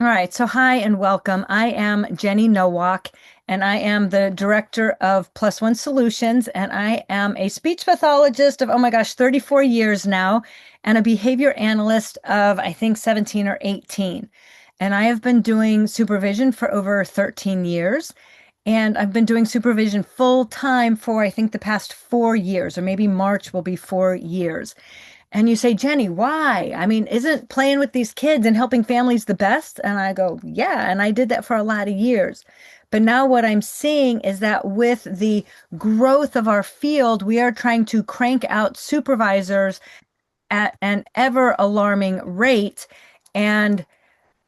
All right, so hi and welcome. I am Jenie Nowak, and I am the director of Plus One Solutions, and I am a speech pathologist of, oh my gosh, 34 years now, and a behavior analyst of, I think, 17 or 18. And I have been doing supervision for over 13 years, and I've been doing supervision full time for, I think, the past 4 years, or maybe March will be 4 years. And you say, Jenie, why? I mean, isn't playing with these kids and helping families the best? And I go, yeah. And I did that for a lot of years. But now what I'm seeing is that with the growth of our field, we are trying to crank out supervisors at an ever alarming rate. And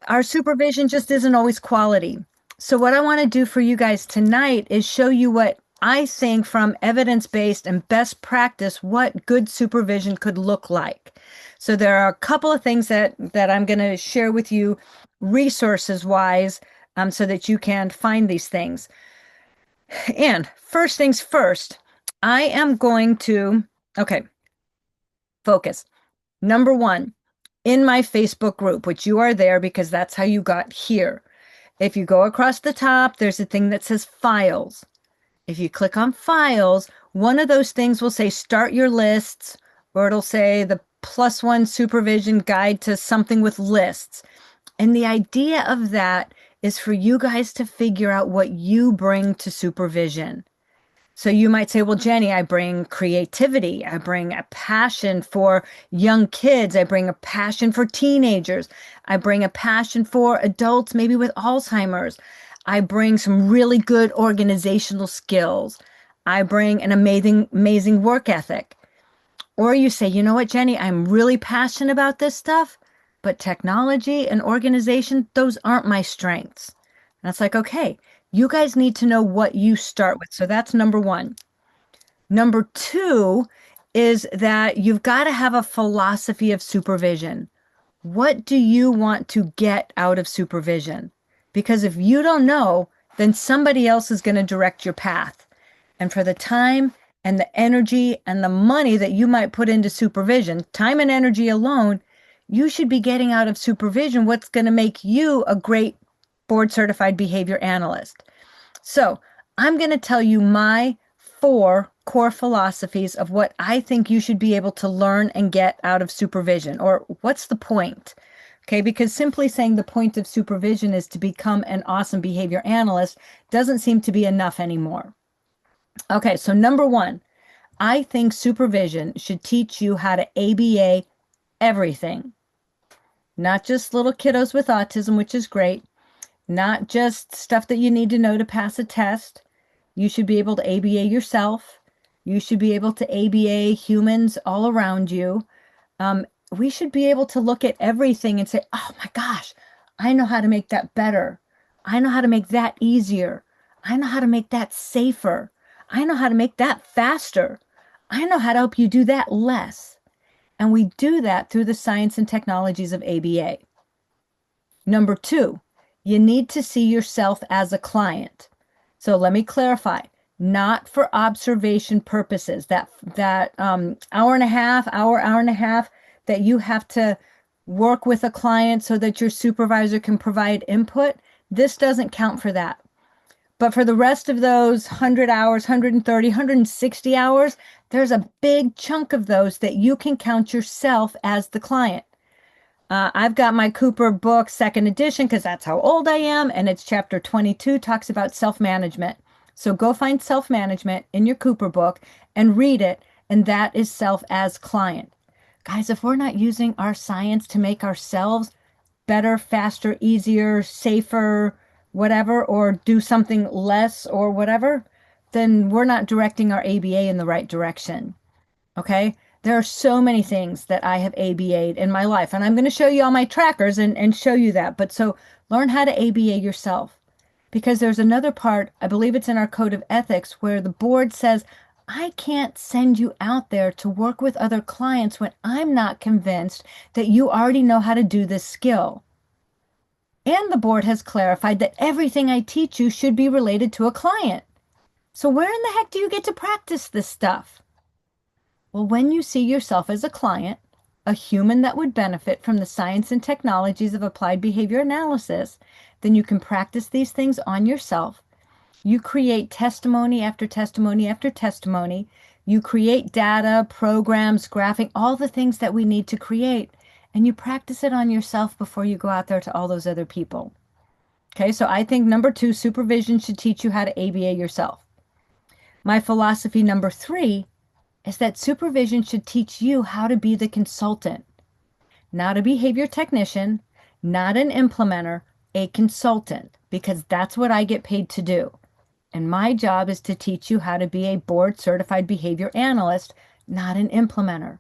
our supervision just isn't always quality. So, what I want to do for you guys tonight is show you what I think from evidence-based and best practice, what good supervision could look like. So, there are a couple of things that I'm going to share with you resources wise, so that you can find these things. And first things first, I am going to, okay, focus. Number one, in my Facebook group, which you are there because that's how you got here. If you go across the top, there's a thing that says files. If you click on files, one of those things will say start your lists, or it'll say the plus one supervision guide to something with lists. And the idea of that is for you guys to figure out what you bring to supervision. So you might say, well, Jenie, I bring creativity. I bring a passion for young kids. I bring a passion for teenagers. I bring a passion for adults, maybe with Alzheimer's. I bring some really good organizational skills. I bring an amazing work ethic. Or you say, you know what, Jenie, I'm really passionate about this stuff, but technology and organization, those aren't my strengths. And it's like, okay, you guys need to know what you start with. So that's number one. Number two is that you've got to have a philosophy of supervision. What do you want to get out of supervision? Because if you don't know, then somebody else is going to direct your path. And for the time and the energy and the money that you might put into supervision, time and energy alone, you should be getting out of supervision what's going to make you a great board certified behavior analyst. So I'm going to tell you my 4 core philosophies of what I think you should be able to learn and get out of supervision, or what's the point? Okay, because simply saying the point of supervision is to become an awesome behavior analyst doesn't seem to be enough anymore. Okay, so number one, I think supervision should teach you how to ABA everything, not just little kiddos with autism, which is great, not just stuff that you need to know to pass a test. You should be able to ABA yourself. You should be able to ABA humans all around you. We should be able to look at everything and say, oh my gosh, I know how to make that better. I know how to make that easier. I know how to make that safer. I know how to make that faster. I know how to help you do that less. And we do that through the science and technologies of ABA. Number two, you need to see yourself as a client. So let me clarify, not for observation purposes. That hour and a half, hour and a half that you have to work with a client so that your supervisor can provide input, this doesn't count for that. But for the rest of those 100 hours, 130, 160 hours, there's a big chunk of those that you can count yourself as the client. I've got my Cooper book, second edition, because that's how old I am, and it's chapter 22, talks about self-management. So go find self-management in your Cooper book and read it, and that is self as client. Guys, if we're not using our science to make ourselves better, faster, easier, safer, whatever, or do something less or whatever, then we're not directing our ABA in the right direction. Okay? There are so many things that I have ABA'd in my life, and I'm going to show you all my trackers and show you that. But so learn how to ABA yourself, because there's another part, I believe it's in our code of ethics, where the board says, I can't send you out there to work with other clients when I'm not convinced that you already know how to do this skill. And the board has clarified that everything I teach you should be related to a client. So where in the heck do you get to practice this stuff? Well, when you see yourself as a client, a human that would benefit from the science and technologies of applied behavior analysis, then you can practice these things on yourself. You create testimony after testimony after testimony. You create data, programs, graphing, all the things that we need to create, and you practice it on yourself before you go out there to all those other people. Okay, so I think number 2, supervision should teach you how to ABA yourself. My philosophy number 3 is that supervision should teach you how to be the consultant, not a behavior technician, not an implementer, a consultant, because that's what I get paid to do. And my job is to teach you how to be a board certified behavior analyst, not an implementer.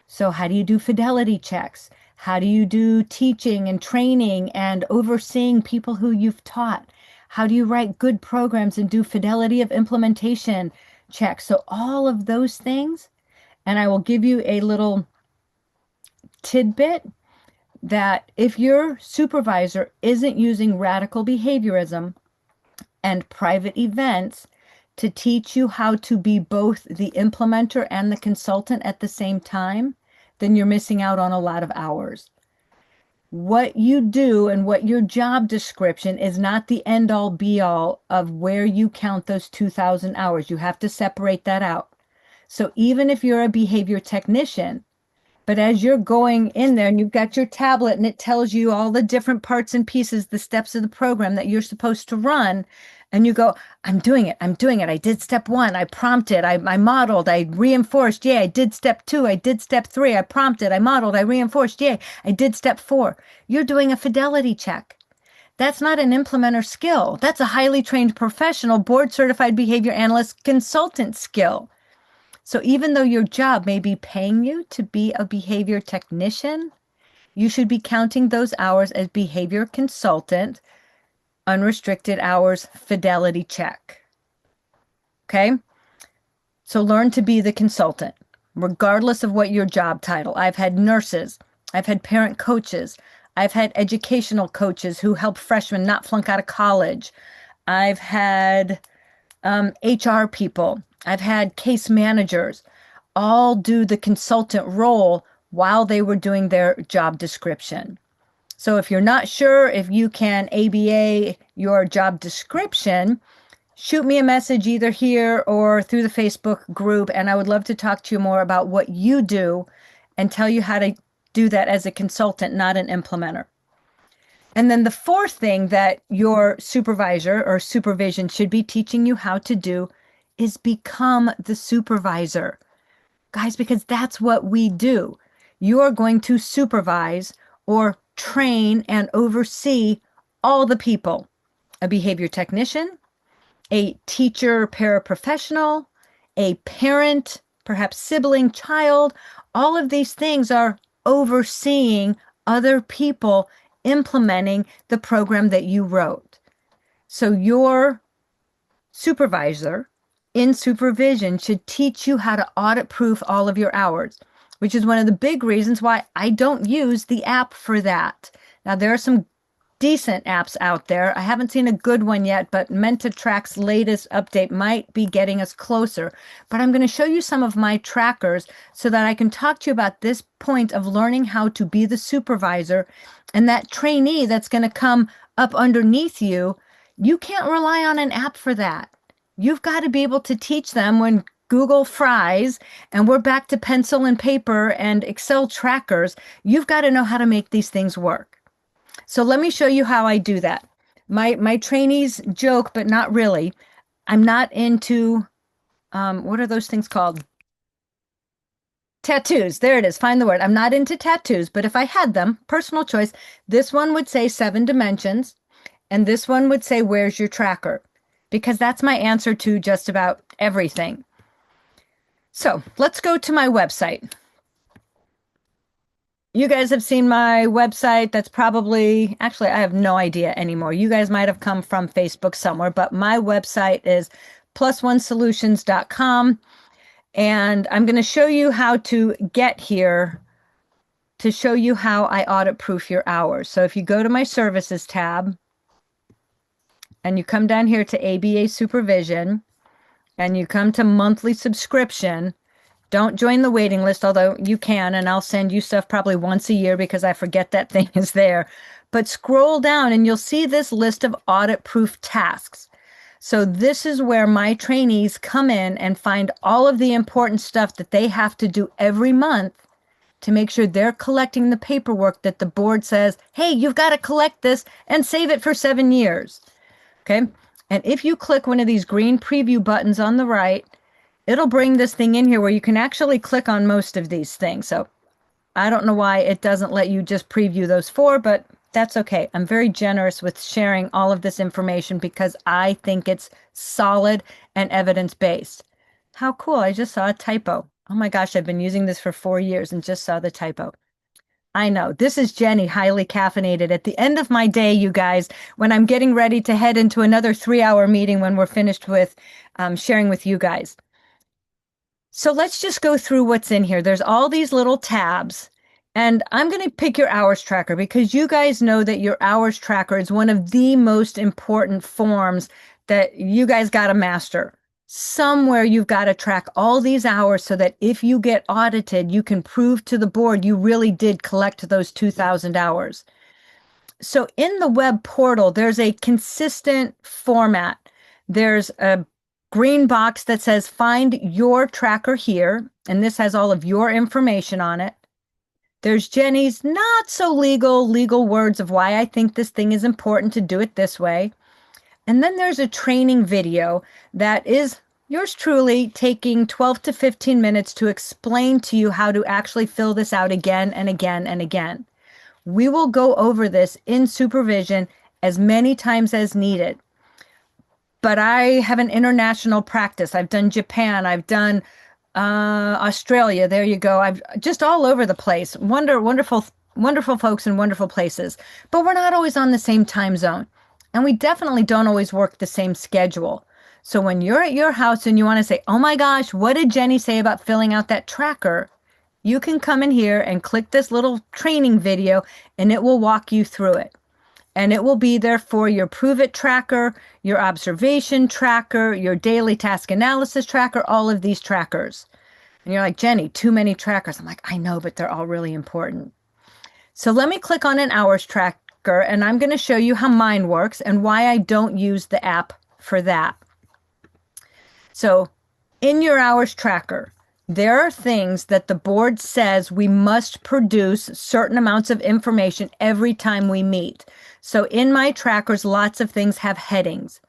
So how do you do fidelity checks? How do you do teaching and training and overseeing people who you've taught? How do you write good programs and do fidelity of implementation checks? So all of those things, and I will give you a little tidbit that if your supervisor isn't using radical behaviorism and private events to teach you how to be both the implementer and the consultant at the same time, then you're missing out on a lot of hours. What you do and what your job description is not the end all be all of where you count those 2,000 hours. You have to separate that out. So even if you're a behavior technician, but as you're going in there and you've got your tablet and it tells you all the different parts and pieces, the steps of the program that you're supposed to run, and you go, I'm doing it. I did step 1. I prompted, I modeled, I reinforced. Yay, I did step 2. I did step 3. I prompted, I modeled, I reinforced. Yay, I did step 4. You're doing a fidelity check. That's not an implementer skill. That's a highly trained professional board certified behavior analyst consultant skill. So even though your job may be paying you to be a behavior technician, you should be counting those hours as behavior consultant, unrestricted hours, fidelity check. Okay? So learn to be the consultant, regardless of what your job title. I've had nurses, I've had parent coaches, I've had educational coaches who help freshmen not flunk out of college. I've had HR people. I've had case managers all do the consultant role while they were doing their job description. So if you're not sure if you can ABA your job description, shoot me a message either here or through the Facebook group, and I would love to talk to you more about what you do and tell you how to do that as a consultant, not an implementer. And then the 4th thing that your supervisor or supervision should be teaching you how to do is become the supervisor. Guys, because that's what we do. You are going to supervise or train and oversee all the people. A behavior technician, a teacher, paraprofessional, a parent, perhaps sibling, child. All of these things are overseeing other people implementing the program that you wrote. So your supervisor in supervision should teach you how to audit proof all of your hours, which is one of the big reasons why I don't use the app for that. Now, there are some decent apps out there. I haven't seen a good one yet, but MentaTrack's latest update might be getting us closer. But I'm going to show you some of my trackers so that I can talk to you about this point of learning how to be the supervisor, and that trainee that's going to come up underneath you. You can't rely on an app for that. You've got to be able to teach them when Google fries and we're back to pencil and paper and Excel trackers. You've got to know how to make these things work. So let me show you how I do that. My trainees joke, but not really. I'm not into, what are those things called? Tattoos. There it is. Find the word. I'm not into tattoos, but if I had them, personal choice, this one would say 7 dimensions, and this one would say, where's your tracker? Because that's my answer to just about everything. So let's go to my website. You guys have seen my website. That's probably, actually, I have no idea anymore. You guys might have come from Facebook somewhere, but my website is +1solutions.com. And I'm going to show you how to get here to show you how I audit proof your hours. So if you go to my services tab and you come down here to ABA Supervision and you come to monthly subscription, Don't join the waiting list, although you can, and I'll send you stuff probably once a year because I forget that thing is there. But scroll down and you'll see this list of audit proof tasks. So this is where my trainees come in and find all of the important stuff that they have to do every month to make sure they're collecting the paperwork that the board says, hey, you've got to collect this and save it for 7 years. Okay. And if you click one of these green preview buttons on the right, it'll bring this thing in here where you can actually click on most of these things. So I don't know why it doesn't let you just preview those 4, but that's okay. I'm very generous with sharing all of this information because I think it's solid and evidence-based. How cool. I just saw a typo. Oh my gosh, I've been using this for 4 years and just saw the typo. I know. This is Jenny, highly caffeinated. At the end of my day, you guys, when I'm getting ready to head into another 3-hour meeting when we're finished with sharing with you guys. So let's just go through what's in here. There's all these little tabs, and I'm going to pick your hours tracker because you guys know that your hours tracker is one of the most important forms that you guys got to master. Somewhere you've got to track all these hours so that if you get audited, you can prove to the board you really did collect those 2,000 hours. So in the web portal, there's a consistent format. There's a green box that says find your tracker here, and this has all of your information on it. There's Jenny's not so legal words of why I think this thing is important to do it this way. And then there's a training video that is yours truly taking 12 to 15 minutes to explain to you how to actually fill this out again and again and again. We will go over this in supervision as many times as needed. But I have an international practice. I've done Japan. I've done Australia. There you go. I've just all over the place. Wonderful folks in wonderful places. But we're not always on the same time zone. And we definitely don't always work the same schedule. So when you're at your house and you want to say, oh my gosh, what did Jenny say about filling out that tracker? You can come in here and click this little training video and it will walk you through it. And it will be there for your Prove It tracker, your observation tracker, your daily task analysis tracker, all of these trackers. And you're like, Jenny, too many trackers. I'm like, I know, but they're all really important. So let me click on an hours tracker and I'm going to show you how mine works and why I don't use the app for that. So in your hours tracker, there are things that the board says we must produce certain amounts of information every time we meet. So in my trackers, lots of things have headings.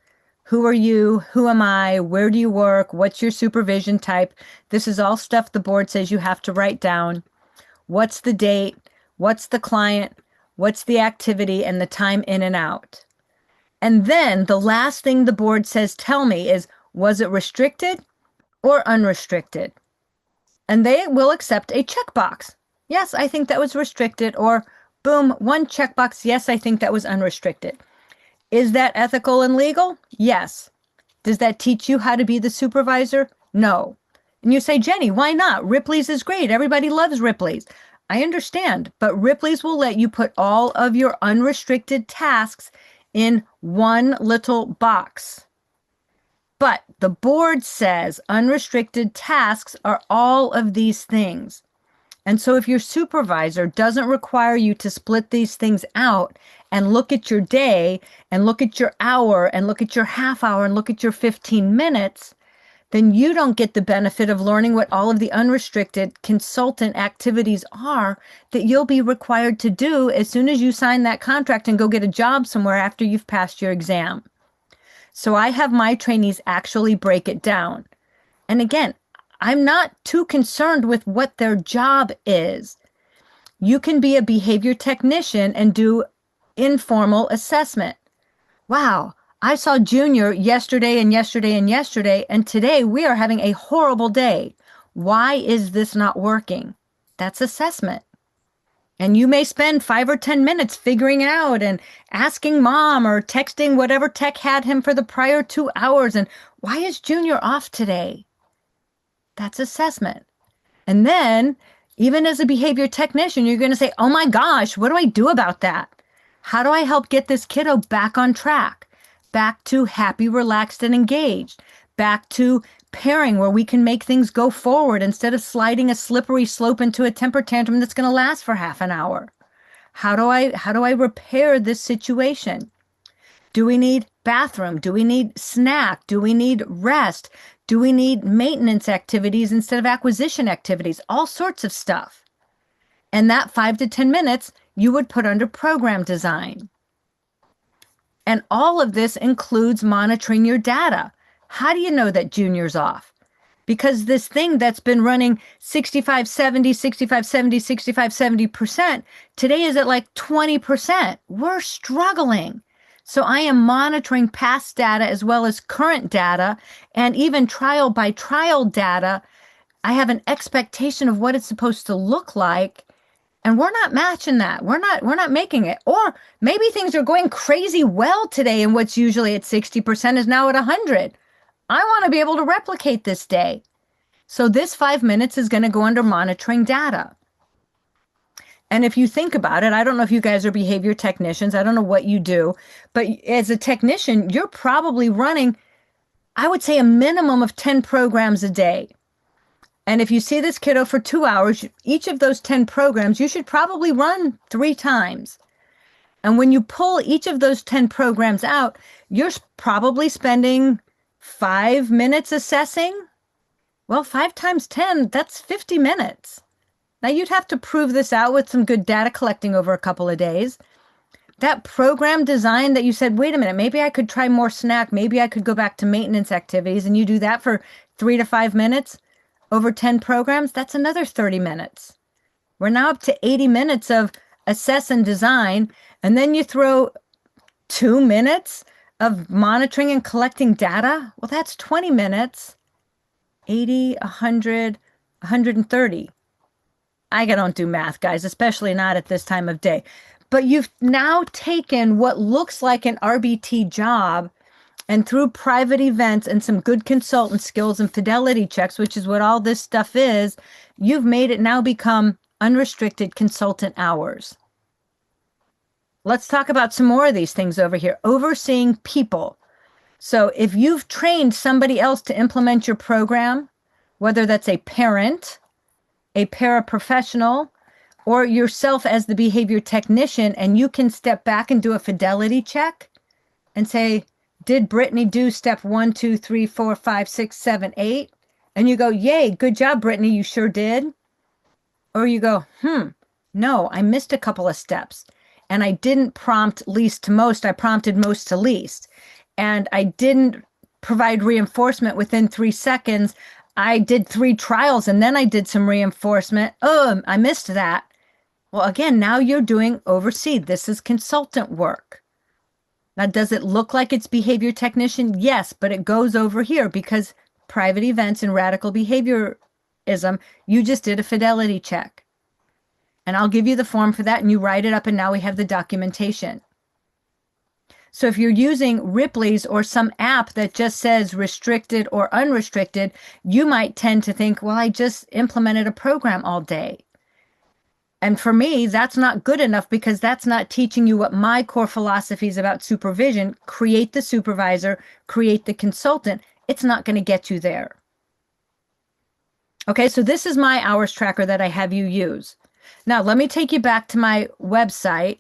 Who are you? Who am I? Where do you work? What's your supervision type? This is all stuff the board says you have to write down. What's the date? What's the client? What's the activity and the time in and out? And then the last thing the board says tell me is, was it restricted or unrestricted? And they will accept a checkbox. Yes, I think that was restricted, or boom, one checkbox. Yes, I think that was unrestricted. Is that ethical and legal? Yes. Does that teach you how to be the supervisor? No. And you say, Jenny, why not? Ripley's is great. Everybody loves Ripley's. I understand, but Ripley's will let you put all of your unrestricted tasks in one little box. But the board says unrestricted tasks are all of these things. And so if your supervisor doesn't require you to split these things out and look at your day and look at your hour and look at your half hour and look at your 15 minutes, then you don't get the benefit of learning what all of the unrestricted consultant activities are that you'll be required to do as soon as you sign that contract and go get a job somewhere after you've passed your exam. So I have my trainees actually break it down. And again, I'm not too concerned with what their job is. You can be a behavior technician and do informal assessment. Wow, I saw Junior yesterday and yesterday and yesterday, and today we are having a horrible day. Why is this not working? That's assessment. And you may spend 5 or 10 minutes figuring it out and asking mom or texting whatever tech had him for the prior 2 hours. And why is Junior off today? That's assessment. And then, even as a behavior technician, you're going to say, oh my gosh, what do I do about that? How do I help get this kiddo back on track? Back to happy, relaxed, and engaged. Back to repairing where we can make things go forward instead of sliding a slippery slope into a temper tantrum that's going to last for half an hour? How do I repair this situation? Do we need bathroom? Do we need snack? Do we need rest? Do we need maintenance activities instead of acquisition activities? All sorts of stuff. And that 5 to 10 minutes you would put under program design. And all of this includes monitoring your data. How do you know that junior's off? Because this thing that's been running 65, 70, 65, 70, 65, 70%, today is at like 20%. We're struggling. So I am monitoring past data as well as current data, and even trial by trial data. I have an expectation of what it's supposed to look like, and we're not matching that. We're not making it. Or maybe things are going crazy well today, and what's usually at 60% is now at 100. I want to be able to replicate this day. So this 5 minutes is going to go under monitoring data. And if you think about it, I don't know if you guys are behavior technicians. I don't know what you do. But as a technician, you're probably running, I would say, a minimum of 10 programs a day. And if you see this kiddo for 2 hours, each of those 10 programs, you should probably run 3 times. And when you pull each of those 10 programs out, you're probably spending 5 minutes assessing. Well, 5 times 10, that's 50 minutes. Now, you'd have to prove this out with some good data collecting over a couple of days. That program design that you said, wait a minute, maybe I could try more snack. Maybe I could go back to maintenance activities, and you do that for 3 to 5 minutes over 10 programs, that's another 30 minutes. We're now up to 80 minutes of assess and design, and then you throw 2 minutes of monitoring and collecting data. Well, that's 20 minutes. 80, 100, 130. I don't do math, guys, especially not at this time of day. But you've now taken what looks like an RBT job, and through private events and some good consultant skills and fidelity checks, which is what all this stuff is, you've made it now become unrestricted consultant hours. Let's talk about some more of these things over here. Overseeing people. So if you've trained somebody else to implement your program, whether that's a parent, a paraprofessional, or yourself as the behavior technician, and you can step back and do a fidelity check and say, did Brittany do step 1, 2, 3, 4, 5, 6, 7, 8? And you go, yay, good job, Brittany, you sure did. Or you go, no, I missed a couple of steps. And I didn't prompt least to most, I prompted most to least. And I didn't provide reinforcement within 3 seconds. I did 3 trials and then I did some reinforcement. Oh, I missed that. Well, again, now you're doing oversee. This is consultant work. Now, does it look like it's behavior technician? Yes, but it goes over here because private events and radical behaviorism, you just did a fidelity check. And I'll give you the form for that and you write it up, and now we have the documentation. So if you're using Ripley's or some app that just says restricted or unrestricted, you might tend to think, well, I just implemented a program all day. And for me, that's not good enough because that's not teaching you what my core philosophies about supervision, create the supervisor, create the consultant. It's not going to get you there. Okay, so this is my hours tracker that I have you use. Now, let me take you back to my website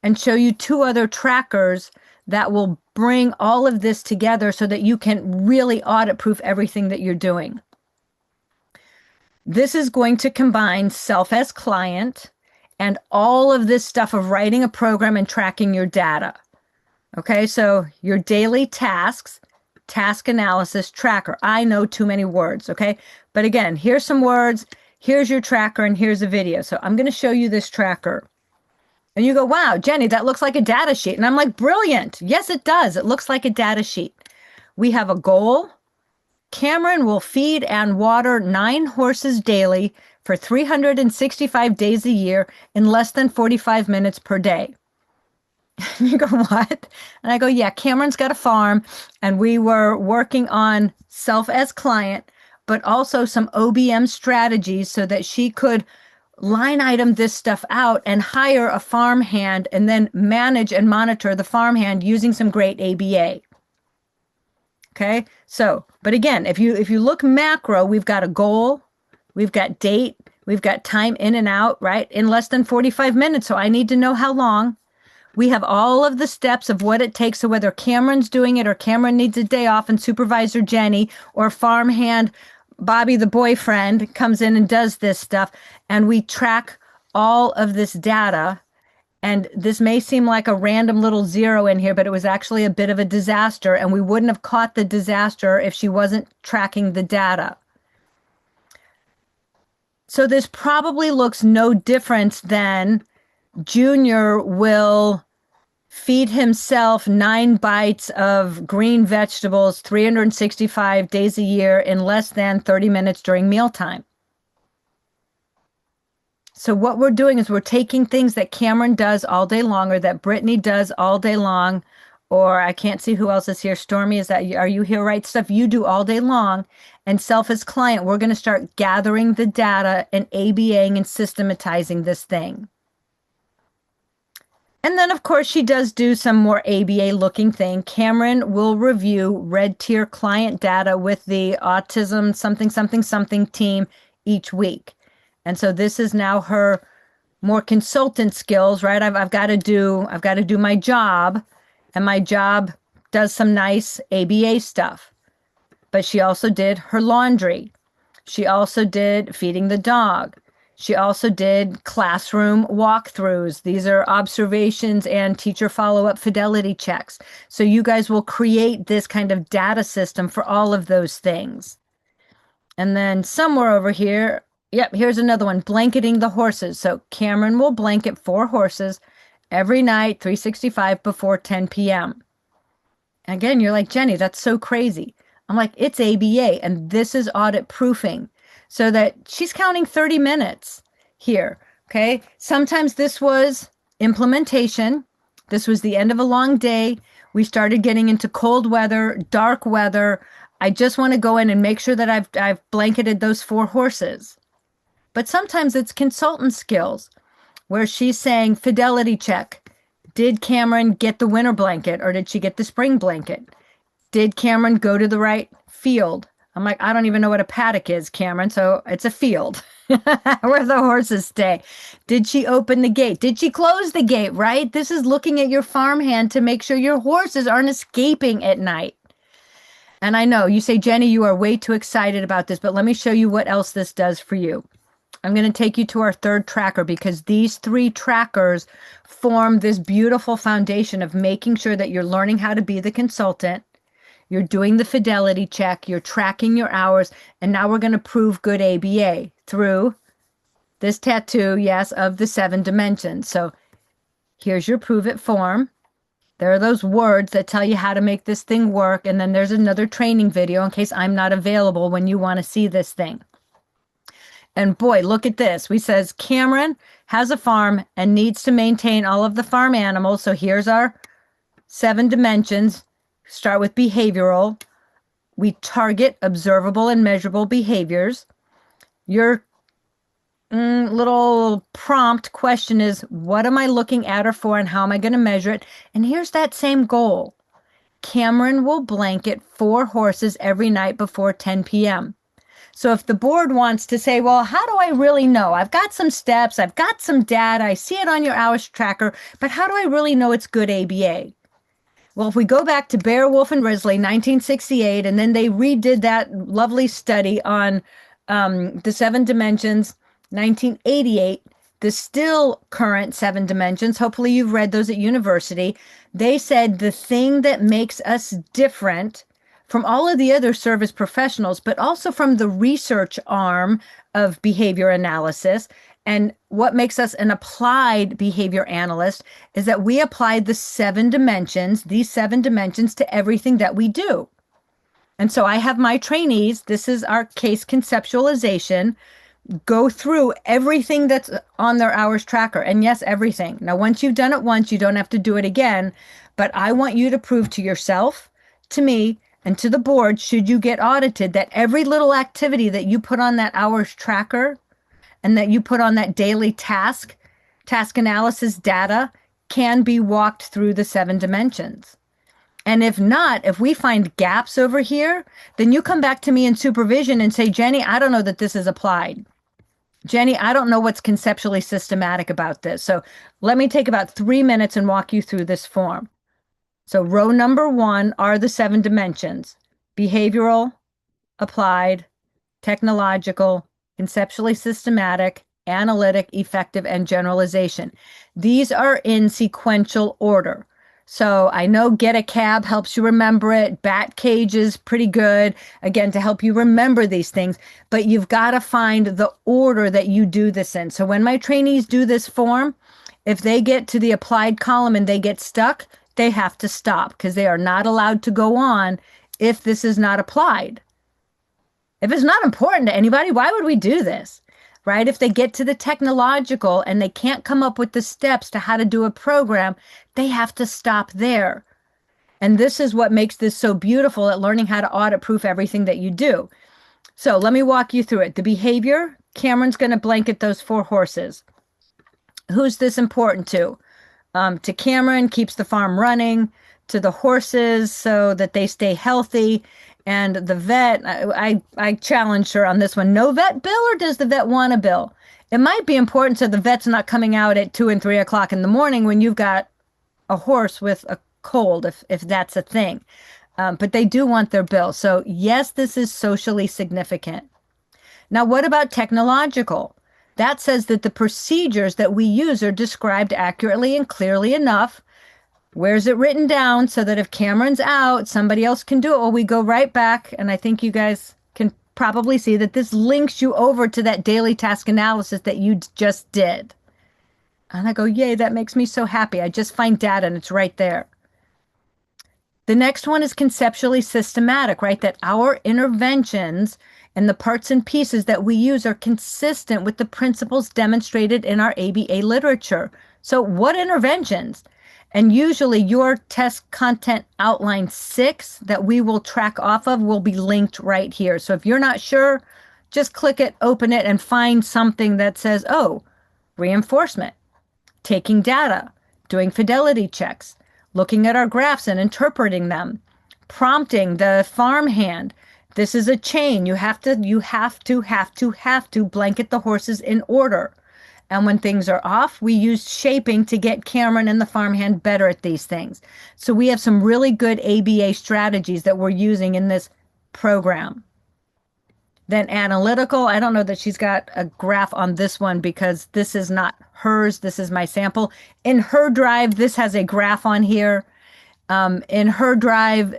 and show you 2 other trackers that will bring all of this together so that you can really audit proof everything that you're doing. This is going to combine self as client and all of this stuff of writing a program and tracking your data. Okay, so your daily tasks, task analysis, tracker. I know too many words, okay? But again, here's some words, here's your tracker, and here's a video. So I'm going to show you this tracker. And you go, wow, Jenny, that looks like a data sheet. And I'm like, brilliant. Yes, it does. It looks like a data sheet. We have a goal. Cameron will feed and water 9 horses daily for 365 days a year in less than 45 minutes per day. You go, what? And I go, yeah, Cameron's got a farm, and we were working on self as client, but also some OBM strategies so that she could line item this stuff out and hire a farmhand and then manage and monitor the farmhand using some great ABA. Okay. So, but again, if you look macro, we've got a goal, we've got date, we've got time in and out, right? In less than 45 minutes. So I need to know how long. We have all of the steps of what it takes. So whether Cameron's doing it or Cameron needs a day off and supervisor Jenny or farmhand Bobby, the boyfriend, comes in and does this stuff, and we track all of this data. And this may seem like a random little zero in here, but it was actually a bit of a disaster, and we wouldn't have caught the disaster if she wasn't tracking the data. So this probably looks no different than Junior will feed himself 9 bites of green vegetables 365 days a year in less than 30 minutes during mealtime. So what we're doing is we're taking things that Cameron does all day long, or that Brittany does all day long, or I can't see who else is here. Stormy, are you here? Right, stuff you do all day long. And self as client, we're going to start gathering the data and ABAing and systematizing this thing. And then, of course, she does do some more ABA looking thing. Cameron will review red tier client data with the autism something team each week. And so this is now her more consultant skills, right? I've got to do my job, and my job does some nice ABA stuff. But she also did her laundry. She also did feeding the dog. She also did classroom walkthroughs. These are observations and teacher follow-up fidelity checks. So you guys will create this kind of data system for all of those things. And then somewhere over here, yep, here's another one, blanketing the horses. So Cameron will blanket 4 horses every night, 365 before 10 p.m. Again, you're like, Jenny, that's so crazy. I'm like, it's ABA, and this is audit proofing. So that she's counting 30 minutes here, okay? Sometimes this was implementation. This was the end of a long day. We started getting into cold weather, dark weather. I just want to go in and make sure that I've blanketed those 4 horses. But sometimes it's consultant skills, where she's saying fidelity check. Did Cameron get the winter blanket, or did she get the spring blanket? Did Cameron go to the right field? I'm like, I don't even know what a paddock is, Cameron. So it's a field where the horses stay. Did she open the gate? Did she close the gate, right? This is looking at your farmhand to make sure your horses aren't escaping at night. And I know you say, Jenny, you are way too excited about this, but let me show you what else this does for you. I'm going to take you to our 3rd tracker, because these 3 trackers form this beautiful foundation of making sure that you're learning how to be the consultant. You're doing the fidelity check, you're tracking your hours, and now we're going to prove good ABA through this tattoo, yes, of the 7 dimensions. So here's your prove it form. There are those words that tell you how to make this thing work, and then there's another training video in case I'm not available when you want to see this thing. And boy, look at this. We says Cameron has a farm and needs to maintain all of the farm animals. So here's our 7 dimensions. Start with behavioral. We target observable and measurable behaviors. Your little prompt question is, what am I looking at or for, and how am I going to measure it? And here's that same goal. Cameron will blanket 4 horses every night before 10 p.m. So if the board wants to say, well, how do I really know? I've got some steps, I've got some data, I see it on your hours tracker, but how do I really know it's good ABA? Well, if we go back to Bear, Wolf, and Risley, 1968, and then they redid that lovely study on the 7 dimensions, 1988, the still current 7 dimensions, hopefully you've read those at university, they said the thing that makes us different from all of the other service professionals, but also from the research arm of behavior analysis, and what makes us an applied behavior analyst, is that we apply the 7 dimensions, these 7 dimensions, to everything that we do. And so I have my trainees, this is our case conceptualization, go through everything that's on their hours tracker. And yes, everything. Now, once you've done it once, you don't have to do it again. But I want you to prove to yourself, to me, and to the board, should you get audited, that every little activity that you put on that hours tracker and that you put on that daily task analysis data can be walked through the 7 dimensions. And if not, if we find gaps over here, then you come back to me in supervision and say, Jenie, I don't know that this is applied. Jenie, I don't know what's conceptually systematic about this. So let me take about 3 minutes and walk you through this form. So row number 1 are the 7 dimensions: behavioral, applied, technological, conceptually systematic, analytic, effective, and generalization. These are in sequential order. So I know get a cab helps you remember it. Bat cage is pretty good, again, to help you remember these things. But you've got to find the order that you do this in. So when my trainees do this form, if they get to the applied column and they get stuck, they have to stop because they are not allowed to go on if this is not applied. If it's not important to anybody, why would we do this? Right? If they get to the technological and they can't come up with the steps to how to do a program, they have to stop there. And this is what makes this so beautiful at learning how to audit proof everything that you do. So let me walk you through it. The behavior, Cameron's going to blanket those 4 horses. Who's this important to? To Cameron, keeps the farm running. To the horses so that they stay healthy. And the vet, I challenged her on this one. No vet bill, or does the vet want a bill? It might be important so the vet's not coming out at 2 and 3 o'clock in the morning when you've got a horse with a cold, if that's a thing. But they do want their bill. So yes, this is socially significant. Now, what about technological? That says that the procedures that we use are described accurately and clearly enough. Where's it written down so that if Cameron's out, somebody else can do it? Well, we go right back, and I think you guys can probably see that this links you over to that daily task analysis that you just did. And I go, yay, that makes me so happy. I just find data and it's right there. The next one is conceptually systematic, right? That our interventions and the parts and pieces that we use are consistent with the principles demonstrated in our ABA literature. So what interventions? And usually your test content outline 6 that we will track off of will be linked right here. So if you're not sure, just click it, open it, and find something that says, oh, reinforcement, taking data, doing fidelity checks, looking at our graphs and interpreting them, prompting the farmhand. This is a chain. You have to blanket the horses in order. And when things are off, we use shaping to get Cameron and the farmhand better at these things. So we have some really good ABA strategies that we're using in this program. Then analytical, I don't know that she's got a graph on this one because this is not hers. This is my sample. In her drive, this has a graph on here. In her drive,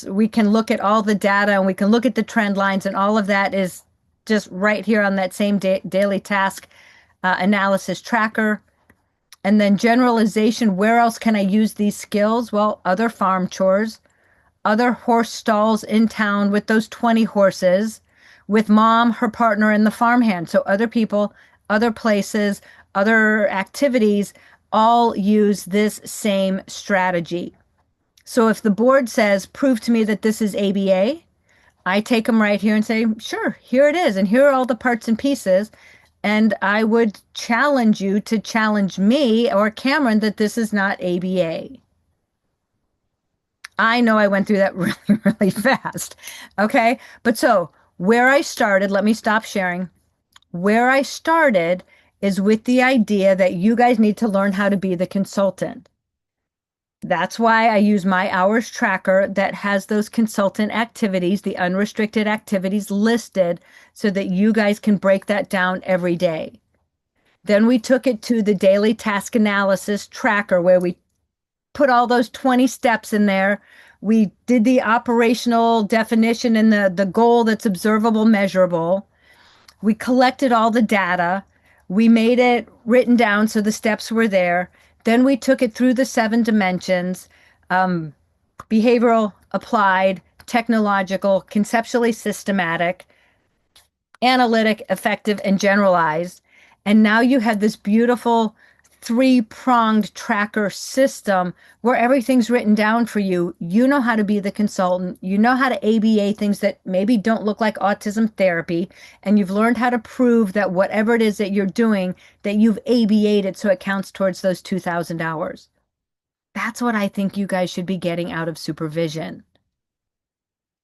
we can look at all the data and we can look at the trend lines, and all of that is just right here on that same daily task analysis tracker. And then generalization, where else can I use these skills? Well, other farm chores, other horse stalls in town with those 20 horses, with mom, her partner, and the farmhand. So other people, other places, other activities all use this same strategy. So if the board says, prove to me that this is ABA, I take them right here and say, sure, here it is. And here are all the parts and pieces. And I would challenge you to challenge me or Cameron that this is not ABA. I know I went through that really, really fast. Okay. But so where I started, let me stop sharing. Where I started is with the idea that you guys need to learn how to be the consultant. That's why I use my hours tracker that has those consultant activities, the unrestricted activities listed so that you guys can break that down every day. Then we took it to the daily task analysis tracker where we put all those 20 steps in there. We did the operational definition and the goal that's observable, measurable. We collected all the data. We made it written down so the steps were there. Then we took it through the 7 dimensions, behavioral, applied, technological, conceptually systematic, analytic, effective, and generalized. And now you have this beautiful 3-pronged tracker system where everything's written down for you. You know how to be the consultant. You know how to ABA things that maybe don't look like autism therapy. And you've learned how to prove that whatever it is that you're doing, that you've ABA'd it so it counts towards those 2,000 hours. That's what I think you guys should be getting out of supervision.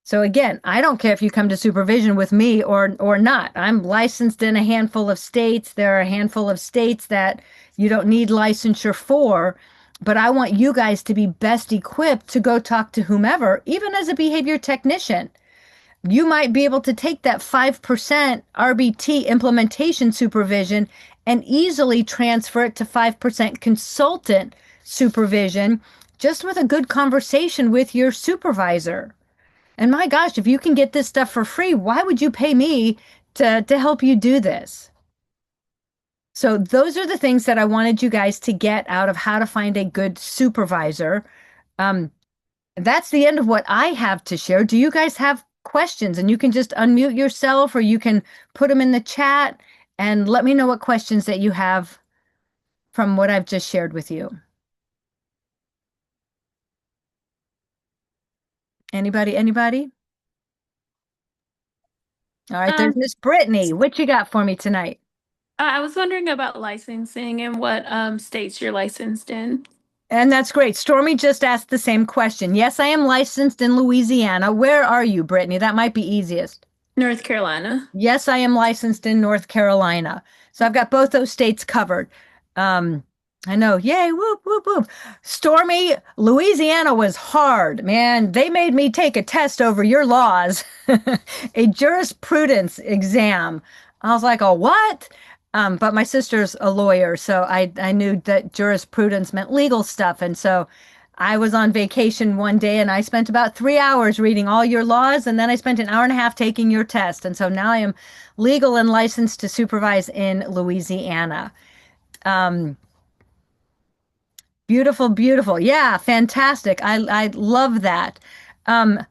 So again, I don't care if you come to supervision with me or not. I'm licensed in a handful of states. There are a handful of states that you don't need licensure for, but I want you guys to be best equipped to go talk to whomever, even as a behavior technician. You might be able to take that 5% RBT implementation supervision and easily transfer it to 5% consultant supervision just with a good conversation with your supervisor. And my gosh, if you can get this stuff for free, why would you pay me to help you do this? So those are the things that I wanted you guys to get out of how to find a good supervisor. Um, that's the end of what I have to share. Do you guys have questions? And you can just unmute yourself or you can put them in the chat and let me know what questions that you have from what I've just shared with you. Anybody? Anybody? All right, there's Um, Miss Brittany. What you got for me tonight? I was wondering about licensing and what states you're licensed in. And that's great. Stormy just asked the same question. Yes, I am licensed in Louisiana. Where are you, Brittany? That might be easiest. North Carolina. Yes, I am licensed in North Carolina. So I've got both those states covered. Um, I know. Yay, whoop, whoop, whoop. Stormy, Louisiana was hard, man. They made me take a test over your laws, a jurisprudence exam. I was like, oh, what? But my sister's a lawyer, so I knew that jurisprudence meant legal stuff. And so I was on vacation one day and I spent about 3 hours reading all your laws, and then I spent an hour and a half taking your test. And so now I am legal and licensed to supervise in Louisiana. Um, Beautiful, beautiful. Yeah, fantastic. I love that. Um,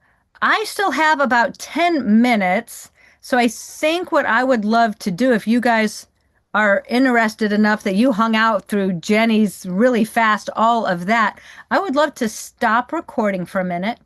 I still have about 10 minutes, so I think what I would love to do if you guys are interested enough that you hung out through Jenny's really fast all of that, I would love to stop recording for a minute